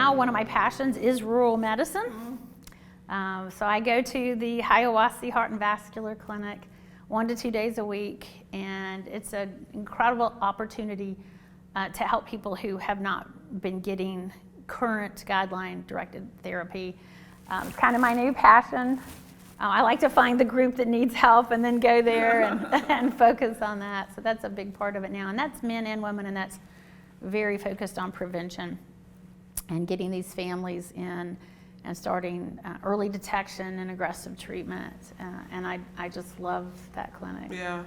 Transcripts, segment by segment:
now one of my passions is rural medicine. So I go to the Hiawassee Heart and Vascular Clinic 1 to 2 days a week, and it's an incredible opportunity to help people who have not been getting current guideline-directed therapy. It's kind of my new passion. I like to find the group that needs help and then go there and focus on that. So that's a big part of it now. And that's men and women, and that's very focused on prevention and getting these families in and starting early detection and aggressive treatment. And I just love that clinic. Yeah.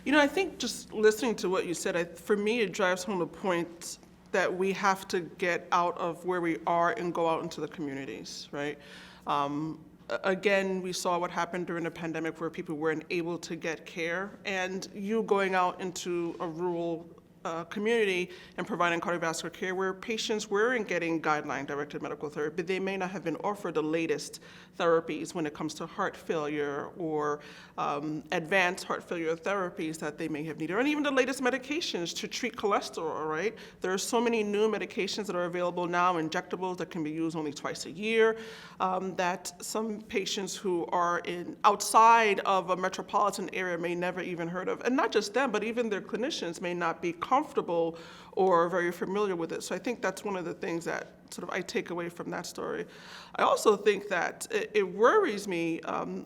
You know, I think just listening to what you said, for me, it drives home the point that we have to get out of where we are and go out into the communities, right? Again, we saw what happened during the pandemic where people weren't able to get care, and you going out into a rural community and providing cardiovascular care where patients weren't getting guideline-directed medical therapy. They may not have been offered the latest therapies when it comes to heart failure or advanced heart failure therapies that they may have needed, or even the latest medications to treat cholesterol, right? There are so many new medications that are available now, injectables that can be used only twice a year, that some patients who are outside of a metropolitan area may never even heard of. And not just them, but even their clinicians may not be comfortable or very familiar with it. So I think that's one of the things that sort of I take away from that story. I also think that it worries me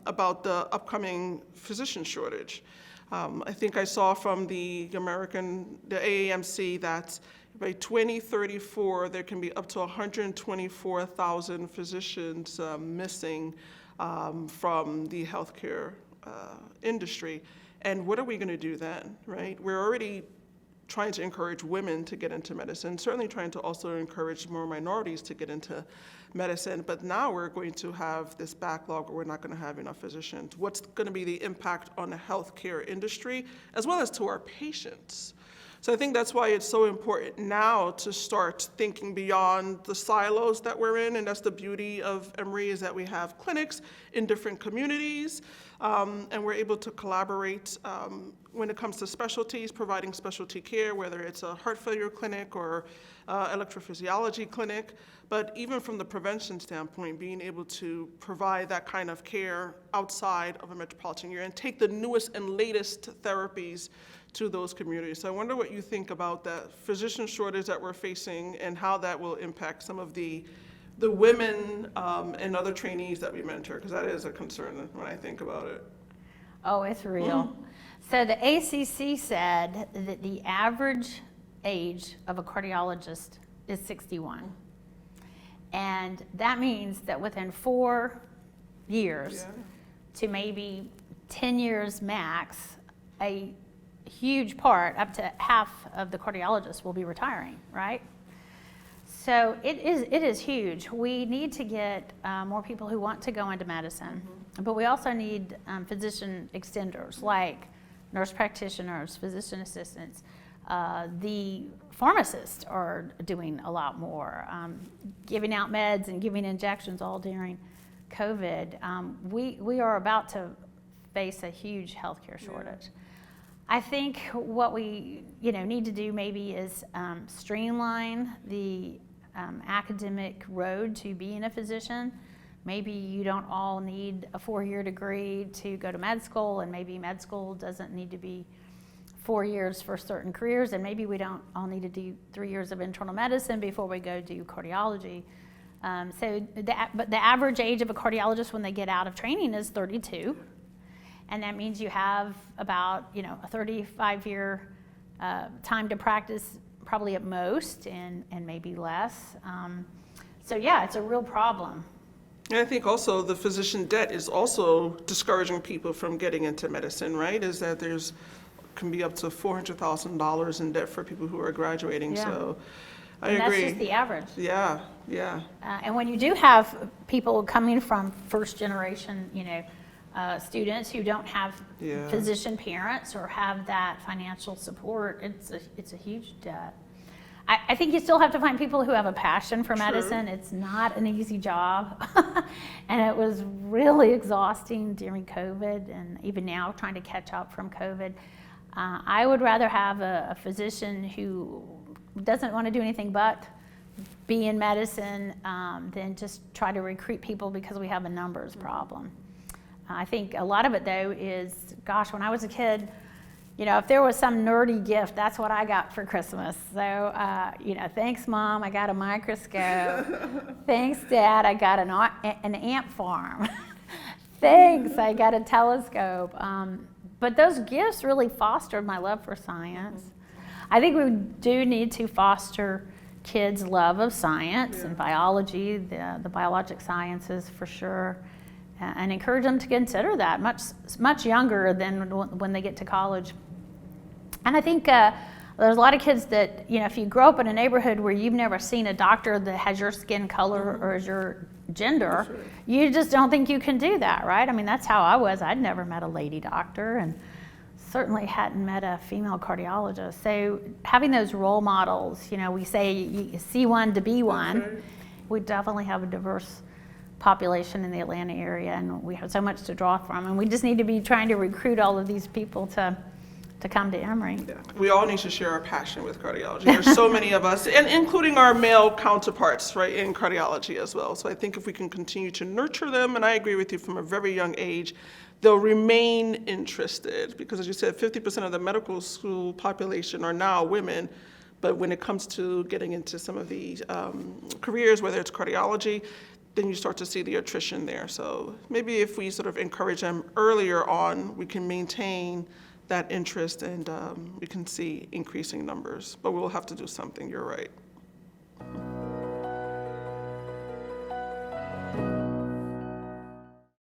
about the upcoming physician shortage. I think I saw from the AAMC that by 2034 there can be up to 124,000 physicians missing from the healthcare industry. And what are we going to do then, right? We're already trying to encourage women to get into medicine, certainly trying to also encourage more minorities to get into medicine, but now we're going to have this backlog where we're not going to have enough physicians. What's going to be the impact on the healthcare industry as well as to our patients? So I think that's why it's so important now to start thinking beyond the silos that we're in, and that's the beauty of Emory, is that we have clinics in different communities, and we're able to collaborate when it comes to specialties, providing specialty care, whether it's a heart failure clinic or electrophysiology clinic. But even from the prevention standpoint, being able to provide that kind of care outside of a metropolitan area and take the newest and latest therapies to those communities. So I wonder what you think about that physician shortage that we're facing and how that will impact some of the women and other trainees that we mentor, because that is a concern when I think about it. Oh, it's real. So the ACC said that the average age of a cardiologist is 61. And that means that within 4 years to maybe 10 years max, a huge part, up to half of the cardiologists will be retiring, right? So it is huge. We need to get more people who want to go into medicine, but we also need physician extenders like nurse practitioners, physician assistants. The pharmacists are doing a lot more, giving out meds and giving injections all during COVID. We are about to face a huge healthcare shortage. I think what we need to do maybe is streamline the academic road to being a physician. Maybe you don't all need a 4-year degree to go to med school, and maybe med school doesn't need to be 4 years for certain careers, and maybe we don't all need to do 3 years of internal medicine before we go do cardiology. But the average age of a cardiologist when they get out of training is 32. And that means you have about a 35-year time to practice, probably at most, and maybe less. So yeah, it's a real problem. And I think also the physician debt is also discouraging people from getting into medicine, right? Is that can be up to $400,000 in debt for people who are graduating. Yeah. So I and agree. That's just the average. Yeah. And when you do have people coming from first generation, students who don't have physician parents or have that financial support, it's a huge debt. I think you still have to find people who have a passion for medicine. It's not an easy job. And it was really exhausting during COVID, and even now trying to catch up from COVID. I would rather have a physician who doesn't want to do anything but be in medicine than just try to recruit people because we have a numbers problem. I think a lot of it, though, is, gosh, when I was a kid, you know, if there was some nerdy gift, that's what I got for Christmas. So, you know, thanks, Mom, I got a microscope. Thanks, Dad, I got an ant farm. Thanks, I got a telescope. But those gifts really fostered my love for science. I think we do need to foster kids' love of science and biology, the biologic sciences for sure, and encourage them to consider that much younger than when they get to college. And I think there's a lot of kids that, you know, if you grow up in a neighborhood where you've never seen a doctor that has your skin color or your gender, you just don't think you can do that, right? I mean, that's how I was. I'd never met a lady doctor and certainly hadn't met a female cardiologist. So having those role models, you know, we say you see one to be one. Right. We definitely have a diverse population in the Atlanta area, and we have so much to draw from, and we just need to be trying to recruit all of these people to come to Emory. Yeah. We all need to share our passion with cardiology. There's so many of us, and including our male counterparts, right, in cardiology as well. So I think if we can continue to nurture them, and I agree with you, from a very young age, they'll remain interested, because as you said, 50% of the medical school population are now women. But when it comes to getting into some of these careers, whether it's cardiology, then you start to see the attrition there. So maybe if we sort of encourage them earlier on, we can maintain that interest, and we can see increasing numbers. But we'll have to do something, you're right.